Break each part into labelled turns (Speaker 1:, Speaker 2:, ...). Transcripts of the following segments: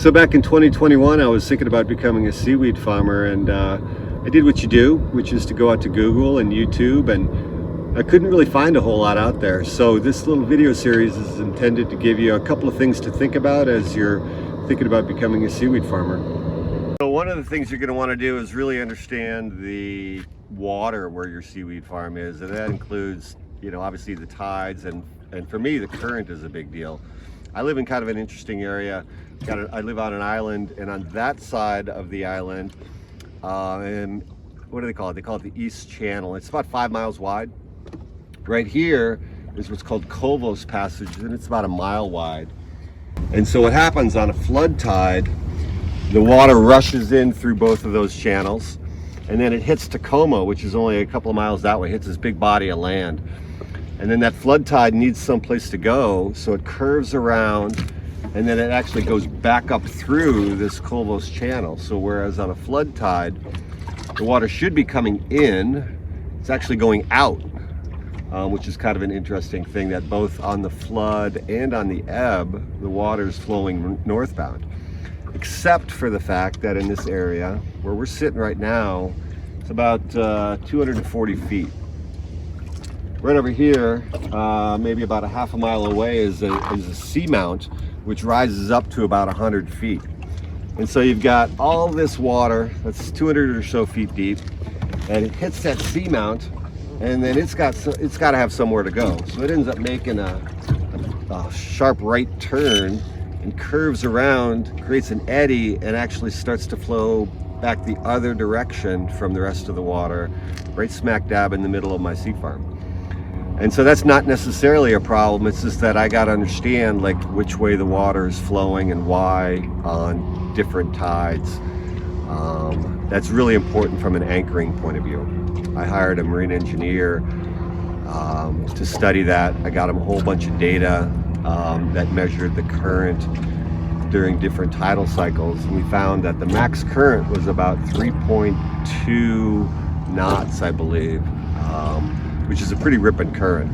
Speaker 1: So back in 2021, I was thinking about becoming a seaweed farmer, and I did what you do, which is to go out to Google and YouTube, and I couldn't really find a whole lot out there. So this little video series is intended to give you a couple of things to think about as you're thinking about becoming a seaweed farmer. So one of the things you're going to want to do is really understand the water where your seaweed farm is, and that includes, you know, obviously the tides, and for me the current is a big deal. I live in kind of an interesting area. I live on an island, and on that side of the island, and what do they call it? They call it the East Channel. It's about 5 miles wide. Right here is what's called Colvos Passage, and it's about 1 mile wide. And so what happens on a flood tide, the water rushes in through both of those channels, and then it hits Tacoma, which is only a couple of miles that way, hits this big body of land. And then that flood tide needs someplace to go, so it curves around, and then it actually goes back up through this Colvos channel. So whereas on a flood tide, the water should be coming in, it's actually going out, which is kind of an interesting thing, that both on the flood and on the ebb, the water is flowing northbound. Except for the fact that in this area, where we're sitting right now, it's about 240 feet. Right over here, maybe about a half a mile away, is a seamount, which rises up to about 100 feet. And so you've got all this water that's 200 or so feet deep, and it hits that seamount, and then it's got to have somewhere to go. So it ends up making a sharp right turn and curves around, creates an eddy, and actually starts to flow back the other direction from the rest of the water, right smack dab in the middle of my sea farm. And so that's not necessarily a problem. It's just that I got to understand like which way the water is flowing and why on different tides. That's really important from an anchoring point of view. I hired a marine engineer to study that. I got him a whole bunch of data that measured the current during different tidal cycles. And we found that the max current was about 3.2 knots, I believe. Which is a pretty ripping current.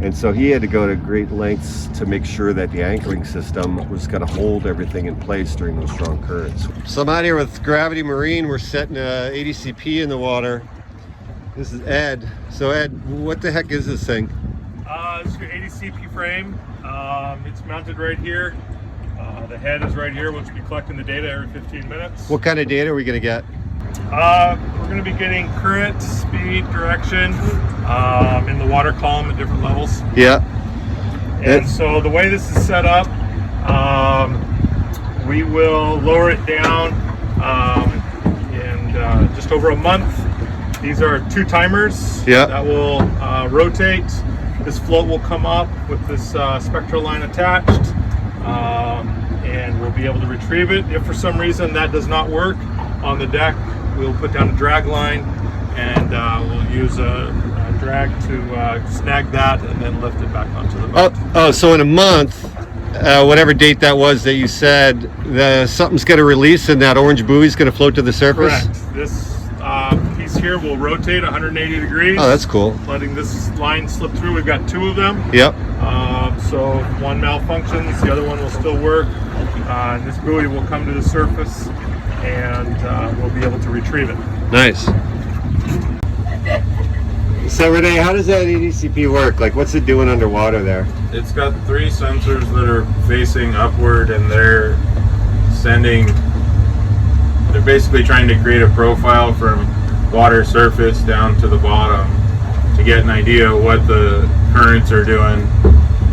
Speaker 1: And so he had to go to great lengths to make sure that the anchoring system was going to hold everything in place during those strong currents. So I'm out here with Gravity Marine. We're setting a ADCP in the water. This is Ed. So Ed, what the heck is this thing?
Speaker 2: This is your ADCP frame. It's mounted right here. The head is right here. We'll be collecting the data every 15 minutes.
Speaker 1: What kind of data are we going to get?
Speaker 2: We're going to be getting current, speed, direction in the water column at different levels.
Speaker 1: Yeah.
Speaker 2: And so the way this is set up, we will lower it down in just over a month. These are 2 timers that will rotate. This float will come up with this spectral line attached, and we'll be able to retrieve it. If for some reason that does not work on the deck, we'll put down a drag line, and we'll use a drag to snag that and then lift it back onto the boat.
Speaker 1: Oh, so in a month, whatever date that was that you said, something's going to release and that orange buoy's going to float to the surface?
Speaker 2: Correct. This piece here will rotate 180 degrees.
Speaker 1: Oh, that's cool.
Speaker 2: Letting this line slip through. We've got 2 of them.
Speaker 1: Yep.
Speaker 2: So if one malfunctions, the other one will still work. This buoy will come to the surface, and we'll be able to retrieve it.
Speaker 1: Nice. So Renee, how does that ADCP work? Like, what's it doing underwater there?
Speaker 3: It's got 3 sensors that are facing upward, and they're basically trying to create a profile from water surface down to the bottom to get an idea of what the currents are doing.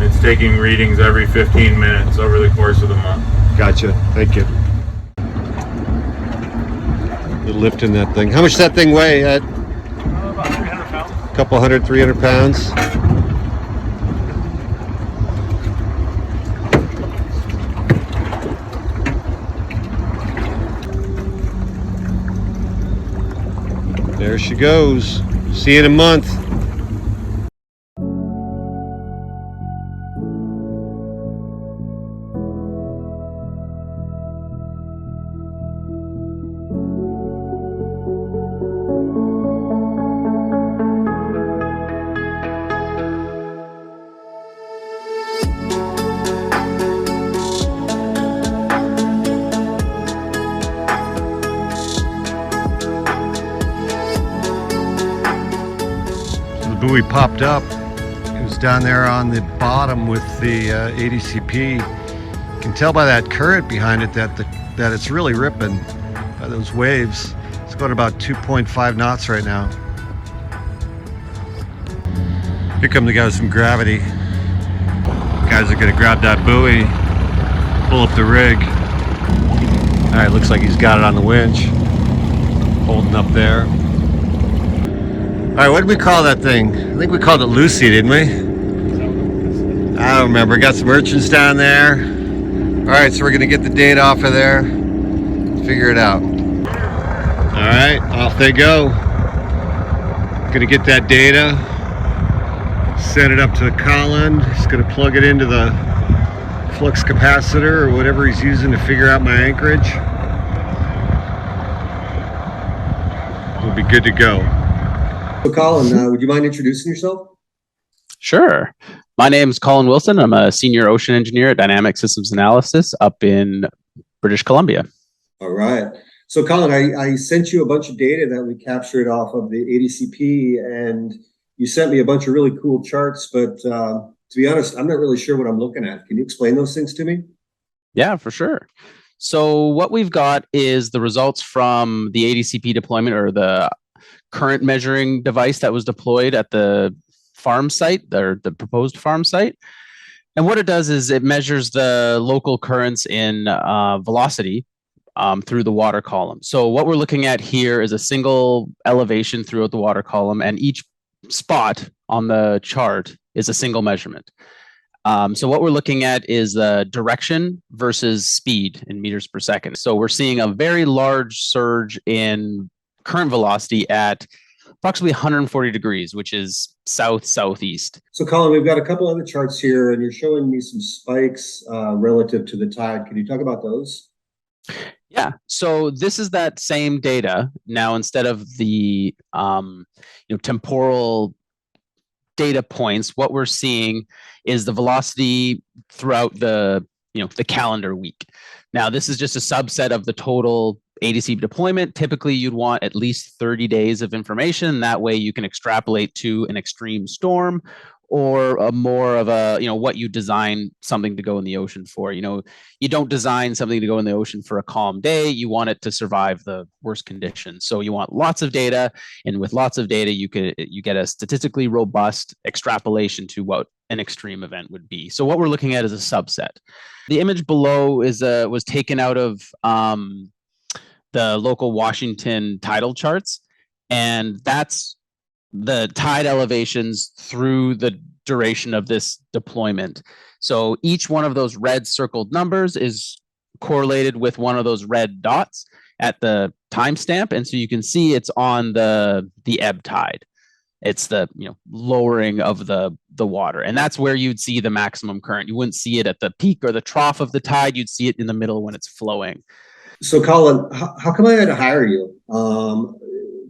Speaker 3: It's taking readings every 15 minutes over the course of the month.
Speaker 1: Gotcha. Thank you. You're lifting that thing. How much does that thing weigh, Ed?
Speaker 2: About 300 pounds.
Speaker 1: A couple 300 pounds. There she goes. See you in a month. buoy popped up. It was down there on the bottom with the ADCP. You can tell by that current behind it that it's really ripping by those waves. It's going about 2.5 knots right now. Here come the guys from Gravity. Guys are going to grab that buoy, pull up the rig. All right, looks like he's got it on the winch, holding up there. All right, what did we call that thing? I think we called it Lucy, didn't we? I don't remember. Got some urchins down there. All right, so we're going to get the data off of there, figure it out. All right, off they go. Going to get that data, send it up to Colin. He's going to plug it into the flux capacitor or whatever he's using to figure out my anchorage. We'll be good to go. So Colin, would you mind introducing yourself?
Speaker 4: Sure. My name is Colin Wilson. I'm a senior ocean engineer at Dynamic Systems Analysis up in British Columbia.
Speaker 1: All right. So Colin, I sent you a bunch of data that we captured off of the ADCP, and you sent me a bunch of really cool charts, but to be honest, I'm not really sure what I'm looking at. Can you explain those things to me?
Speaker 4: Yeah, for sure. So what we've got is the results from the ADCP deployment, or the current measuring device that was deployed at the farm site, or the proposed farm site. And what it does is it measures the local currents in velocity through the water column. So what we're looking at here is a single elevation throughout the water column, and each spot on the chart is a single measurement. So what we're looking at is the direction versus speed in meters per second. So we're seeing a very large surge in current velocity at approximately 140 degrees, which is south-southeast.
Speaker 1: So Colin, we've got a couple other charts here, and you're showing me some spikes relative to the tide. Can you talk about those?
Speaker 4: Yeah, so this is that same data. Now, instead of the temporal data points, what we're seeing is the velocity throughout the calendar week. Now, this is just a subset of the total ADCP deployment. Typically, you'd want at least 30 days of information. That way you can extrapolate to an extreme storm, or a more of a, what you design something to go in the ocean for. You don't design something to go in the ocean for a calm day. You want it to survive the worst conditions. So you want lots of data, and with lots of data, you get a statistically robust extrapolation to what an extreme event would be. So what we're looking at is a subset. The image below was taken out of the local Washington tidal charts, and that's the tide elevations through the duration of this deployment. So each one of those red circled numbers is correlated with one of those red dots at the timestamp, and so you can see it's on the ebb tide. It's the lowering of the water, and that's where you'd see the maximum current. You wouldn't see it at the peak or the trough of the tide. You'd see it in the middle when it's flowing.
Speaker 1: So Colin, how come I had to hire you?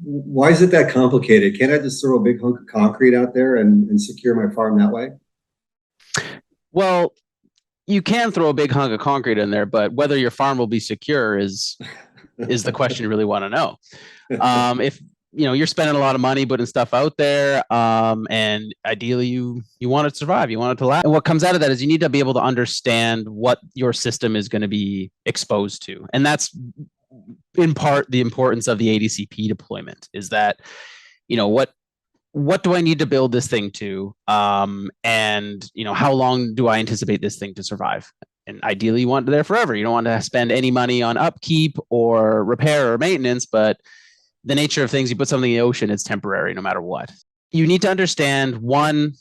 Speaker 1: Why is it that complicated? Can't I just throw a big hunk of concrete out there and secure my farm that way?
Speaker 4: Well, you can throw a big hunk of concrete in there, but whether your farm will be secure is the question you really want to know. If you're spending a lot of money putting stuff out there, and ideally you want it to survive, you want it to last. And what comes out of that is you need to be able to understand what your system is going to be exposed to. And that's in part the importance of the ADCP deployment, is that, what do I need to build this thing to? And how long do I anticipate this thing to survive? And ideally you want it there forever. You don't want to spend any money on upkeep or repair or maintenance, but the nature of things, you put something in the ocean, it's temporary no matter what. You need to understand, one,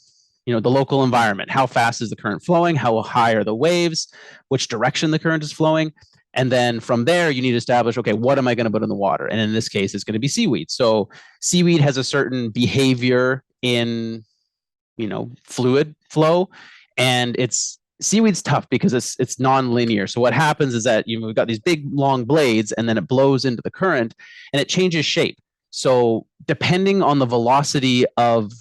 Speaker 4: the local environment. How fast is the current flowing? How high are the waves? Which direction the current is flowing? And then from there, you need to establish, okay, what am I going to put in the water? And in this case, it's going to be seaweed. So seaweed has a certain behavior in, fluid flow, and seaweed's tough because it's non-linear. So what happens is that we've got these big long blades, and then it blows into the current and it changes shape. So depending on the velocity of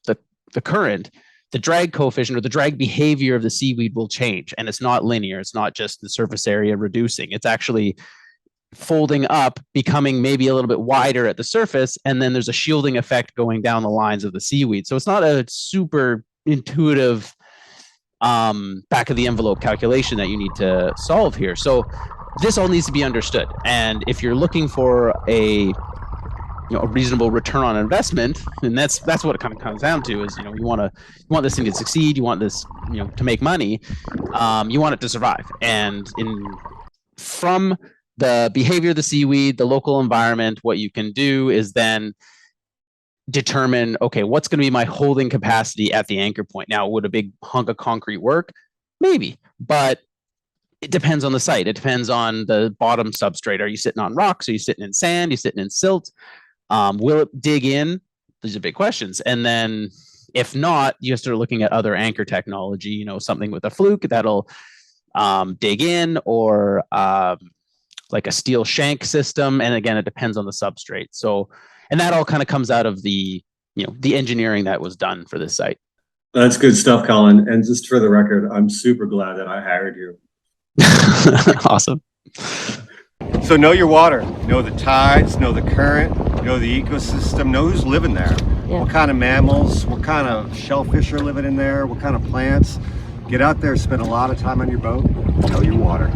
Speaker 4: the current, the drag coefficient or the drag behavior of the seaweed will change, and it's not linear. It's not just the surface area reducing. It's actually folding up, becoming maybe a little bit wider at the surface, and then there's a shielding effect going down the lines of the seaweed. So it's not a super intuitive back of the envelope calculation that you need to solve here. So this all needs to be understood. And if you're looking for a a reasonable return on investment, and that's what it kind of comes down to, is you want this thing to succeed, you want this to make money, you want it to survive. And from the behavior of the seaweed, the local environment, what you can do is then determine, okay, what's going to be my holding capacity at the anchor point. Now, would a big hunk of concrete work? Maybe, but it depends on the site. It depends on the bottom substrate. Are you sitting on rocks? Are you sitting in sand? Are you sitting in silt? Will it dig in? These are big questions. And then if not, you start looking at other anchor technology, something with a fluke that'll dig in, or like a steel shank system. And again, it depends on the substrate. So, and that all kind of comes out of the engineering that was done for this site.
Speaker 1: That's good stuff, Colin. And just for the record, I'm super glad that I hired you.
Speaker 4: Awesome.
Speaker 1: So know your water, know the tides, know the current, know the ecosystem, know who's living there. Yeah. What kind of mammals, what kind of shellfish are living in there, what kind of plants. Get out there, spend a lot of time on your boat, know your water.